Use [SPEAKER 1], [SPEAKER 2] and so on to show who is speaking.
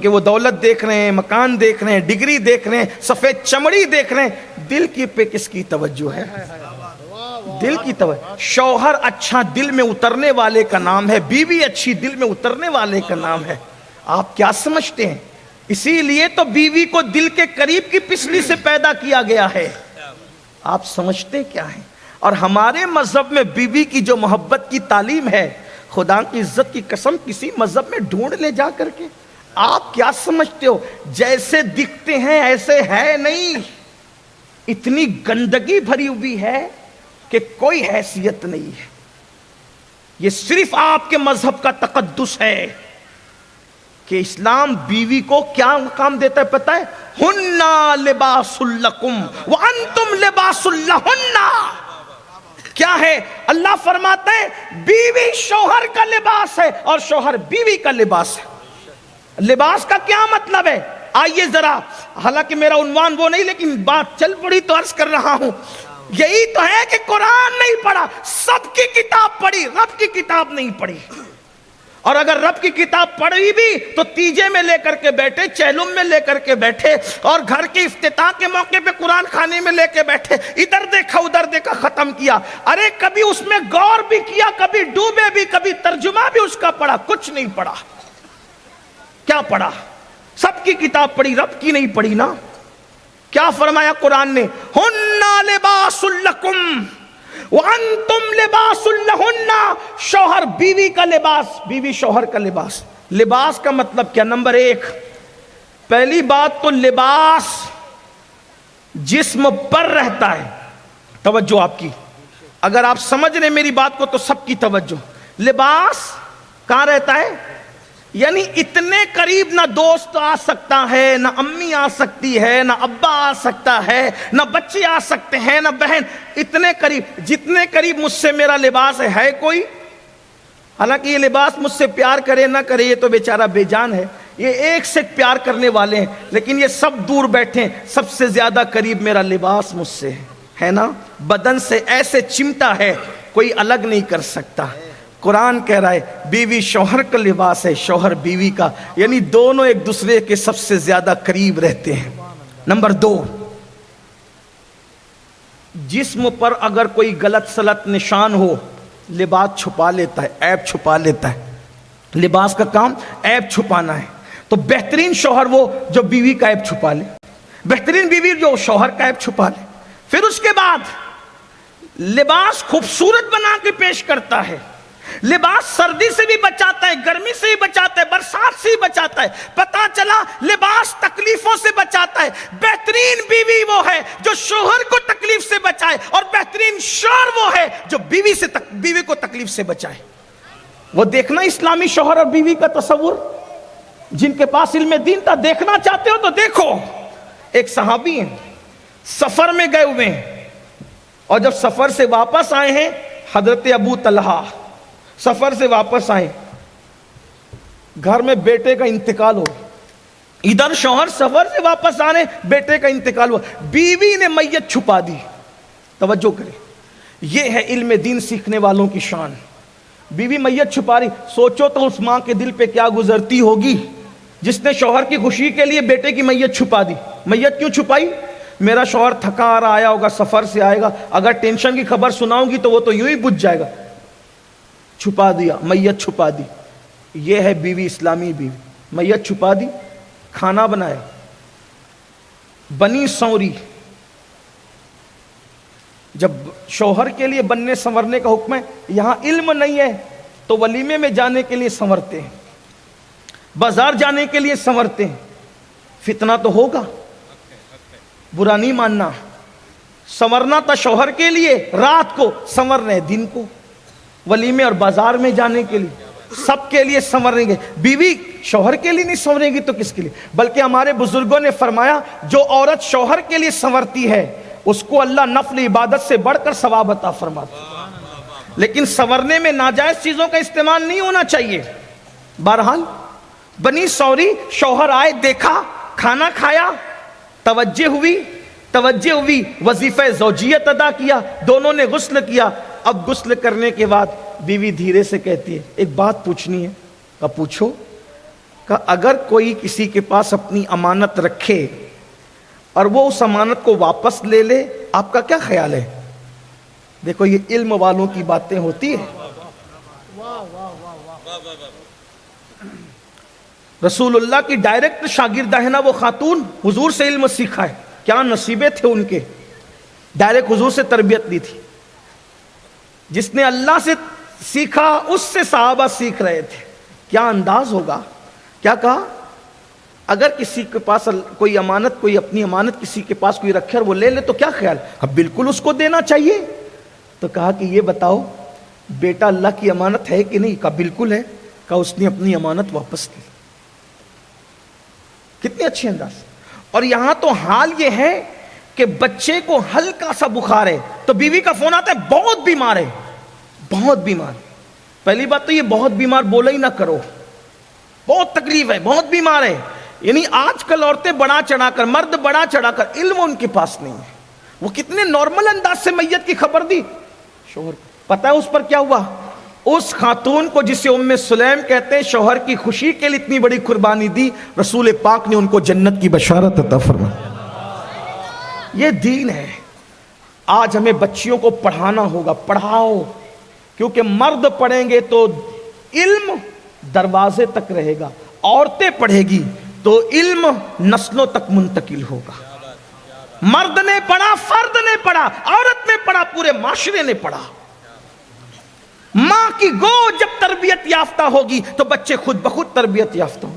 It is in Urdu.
[SPEAKER 1] کہ وہ دولت دیکھ رہے ہیں، مکان دیکھ رہے ہیں، ڈگری دیکھ رہے ہیں، سفید چمڑی دیکھ رہے ہیں، دل کی پہ کس کی توجہ ہے؟ دل کی توجہ۔ شوہر اچھا دل میں اترنے والے کا نام ہے، بیوی اچھی دل میں اترنے والے کا نام ہے۔ آپ کیا سمجھتے ہیں؟ اسی لیے تو بیوی کو دل کے قریب کی پسلی سے پیدا کیا گیا ہے۔ آپ سمجھتے کیا ہیں؟ اور ہمارے مذہب میں بیوی کی جو محبت کی تعلیم ہے، خدا کی عزت کی قسم کسی مذہب میں ڈھونڈ لے جا کر کے آپ کیا سمجھتے ہو؟ جیسے دکھتے ہیں ایسے ہے نہیں، اتنی گندگی بھری ہوئی ہے کہ کوئی حیثیت نہیں ہے۔ یہ صرف آپ کے مذہب کا تقدس ہے کہ اسلام بیوی کو کیا مقام دیتا ہے پتہ ہے؟ ہنّا لباس لکم وانتم لباس لہن۔ کیا ہے؟ اللہ فرماتا ہے بیوی شوہر کا لباس ہے اور شوہر بیوی کا لباس ہے۔ لباس کا کیا مطلب ہے؟ آئیے ذرا، حالانکہ میرا عنوان وہ نہیں لیکن بات چل پڑی تو عرض کر رہا ہوں۔ یہی تو ہے کہ قرآن نہیں پڑھا، سب کی کتاب پڑھی، رب کی کتاب نہیں پڑھی۔ اور اگر رب کی کتاب پڑھی بھی تو تیجے میں لے کر کے بیٹھے، چہلم میں لے کر کے بیٹھے، اور گھر کے افتتاح کے موقع پہ قرآن خانے میں لے کے بیٹھے، ادھر دیکھا ادھر دیکھا ختم کیا۔ ارے کبھی اس میں غور بھی کیا، کبھی ڈوبے بھی، کبھی ترجمہ بھی اس کا پڑھا؟ کچھ نہیں پڑھا۔ کیا پڑھا؟ سب کی کتاب پڑھی، رب کی نہیں پڑھی نا۔ کیا فرمایا قرآن نے؟ ہنّا لباس لکم وانتم لباس لہن۔ شوہر بیوی کا لباس، بیوی شوہر کا لباس۔ لباس کا مطلب کیا؟ نمبر ایک، پہلی بات تو لباس جسم پر رہتا ہے۔ توجہ آپ کی، اگر آپ سمجھ رہے میری بات کو تو سب کی توجہ۔ لباس کہاں رہتا ہے؟ یعنی اتنے قریب نہ دوست آ سکتا ہے، نہ امی آ سکتی ہے، نہ ابا آ سکتا ہے، نہ بچے آ سکتے ہیں، نہ بہن۔ اتنے قریب، جتنے قریب مجھ سے میرا لباس ہے کوئی؟ حالانکہ یہ لباس مجھ سے پیار کرے نہ کرے یہ تو بیچارہ بے جان ہے، یہ ایک سے پیار کرنے والے ہیں، لیکن یہ سب دور بیٹھے ہیں۔ سب سے زیادہ قریب میرا لباس مجھ سے ہے نا، بدن سے ایسے چمٹا ہے کوئی الگ نہیں کر سکتا۔ قرآن کہہ رہا ہے بیوی شوہر کا لباس ہے، شوہر بیوی کا، یعنی دونوں ایک دوسرے کے سب سے زیادہ قریب رہتے ہیں۔ نمبر دو، جسم پر اگر کوئی غلط سلط نشان ہو، لباس چھپا لیتا ہے، عیب چھپا لیتا ہے۔ لباس کا کام عیب چھپانا ہے۔ تو بہترین شوہر وہ جو بیوی کا عیب چھپا لے، بہترین بیوی جو شوہر کا عیب چھپا لے۔ پھر اس کے بعد لباس خوبصورت بنا کے پیش کرتا ہے۔ لباس سردی سے بھی بچاتا ہے، گرمی سے بھی بچاتا ہے، برسات سے بھی بچاتا ہے۔ پتہ چلا لباس تکلیفوں سے بچاتا ہے۔ بہترین بیوی وہ ہے جو شوہر کو تکلیف سے بچائے، اور بہترین شوہر وہ ہے جو بیوی کو تکلیف سے بچائے۔ وہ دیکھنا اسلامی شوہر اور بیوی کا تصور، جن کے پاس علم دین تھا۔ دیکھنا چاہتے ہو تو دیکھو، ایک صحابی ہیں، سفر میں گئے ہوئے ہیں، اور جب سفر سے واپس آئے ہیں، حضرت ابو طلحہ سفر سے واپس آئے، گھر میں بیٹے کا انتقال ہو، ادھر شوہر سفر سے واپس آنے، بیٹے کا انتقال ہوا، بیوی نے میت چھپا دی۔ توجہ کریں، یہ ہے علم دین سیکھنے والوں کی شان۔ بیوی میت چھپا رہی، سوچو تو اس ماں کے دل پہ کیا گزرتی ہوگی جس نے شوہر کی خوشی کے لیے بیٹے کی میت چھپا دی۔ میت کیوں چھپائی؟ میرا شوہر تھکا آ رہا آیا ہوگا، سفر سے آئے گا، اگر ٹینشن کی خبر سناؤں گی تو وہ تو یوں ہی بجھ جائے گا۔ چھپا دیا، میت چھپا دی۔ یہ ہے بیوی، اسلامی بیوی۔ میت چھپا دی، کھانا بنایا، بنی سنوری۔ جب شوہر کے لیے بننے سنورنے کا حکم ہے، یہاں علم نہیں ہے تو ولیمے میں جانے کے لیے سنورتے ہیں، بازار جانے کے لیے سنورتے ہیں۔ فتنہ تو ہوگا، برا نہیں ماننا۔ سنورنا تھا شوہر کے لیے رات کو، سنورنے دن کو، ولیمے اور بازار میں جانے کے لیے، سب کے لیے سنوریں گے۔ بیوی شوہر کے لیے نہیں سنورے گی تو کس کے لیے؟ بلکہ ہمارے بزرگوں نے فرمایا جو عورت شوہر کے لیے سنورتی ہے اس کو اللہ نفل عبادت سے بڑھ کر ثواب عطا فرماتا ہے۔ لیکن سنورنے میں ناجائز چیزوں کا استعمال نہیں ہونا چاہیے۔ بہرحال بنی سوری، شوہر آئے، دیکھا، کھانا کھایا، توجہ ہوئی، وظیفہ زوجیت ادا کیا، دونوں نے غسل کیا۔ اب غسل کرنے کے بعد بیوی دھیرے سے کہتی ہے ایک بات پوچھنی ہے۔ کہا پوچھو۔ کہ اگر کوئی کسی کے پاس اپنی امانت رکھے اور وہ اس امانت کو واپس لے لے، آپ کا کیا خیال ہے؟ دیکھو یہ علم والوں کی باتیں ہوتی ہیں. رسول اللہ کی ڈائریکٹ شاگردہ ہے نا وہ خاتون، حضور سے علم سیکھا ہے. کیا نصیبے تھے ان کے، ڈائریکٹ حضور سے تربیت لی تھی. جس نے اللہ سے سیکھا اس سے صحابہ سیکھ رہے تھے. کیا انداز ہوگا. کیا کہا؟ اگر کسی کے پاس کوئی امانت، کوئی اپنی امانت کسی کے پاس کوئی رکھے اور وہ لے لے تو کیا خیال؟ اب بالکل اس کو دینا چاہیے. تو کہا کہ یہ بتاؤ بیٹا اللہ کی امانت ہے کہ نہیں؟ کہا بالکل ہے. کہا اس نے اپنی امانت واپس کی. کتنے اچھے انداز. اور یہاں تو حال یہ ہے کہ بچے کو ہلکا سا بخار ہے تو بیوی کا فون آتا ہے بہت بیمار ہے، بہت بیمار. پہلی بات تو یہ بہت بیمار بولا ہی نہ کرو، بہت تکلیف ہے، بہت بیمار ہے. یعنی آج کل عورتیں بڑا چڑھا کر، مرد بڑا چڑھا کر، علم ان کے پاس نہیں ہے. وہ کتنے نارمل انداز سے میت کی خبر دی شوہر. پتہ ہے اس پر کیا ہوا؟ اس خاتون کو جسے ام سلیم کہتے ہیں، شوہر کی خوشی کے لیے اتنی بڑی قربانی دی، رسول پاک نے ان کو جنت کی بشارت عطا فرمائی. یہ دین ہے. آج ہمیں بچیوں کو پڑھانا ہوگا. پڑھاؤ، کیونکہ مرد پڑھیں گے تو علم دروازے تک رہے گا، عورتیں پڑھے گی تو علم نسلوں تک منتقل ہوگا. مرد نے پڑھا، فرد نے پڑھا، عورت نے پڑھا، پورے معاشرے نے پڑھا. ماں کی گود جب تربیت یافتہ ہوگی تو بچے خود بخود تربیت یافتہ ہوں.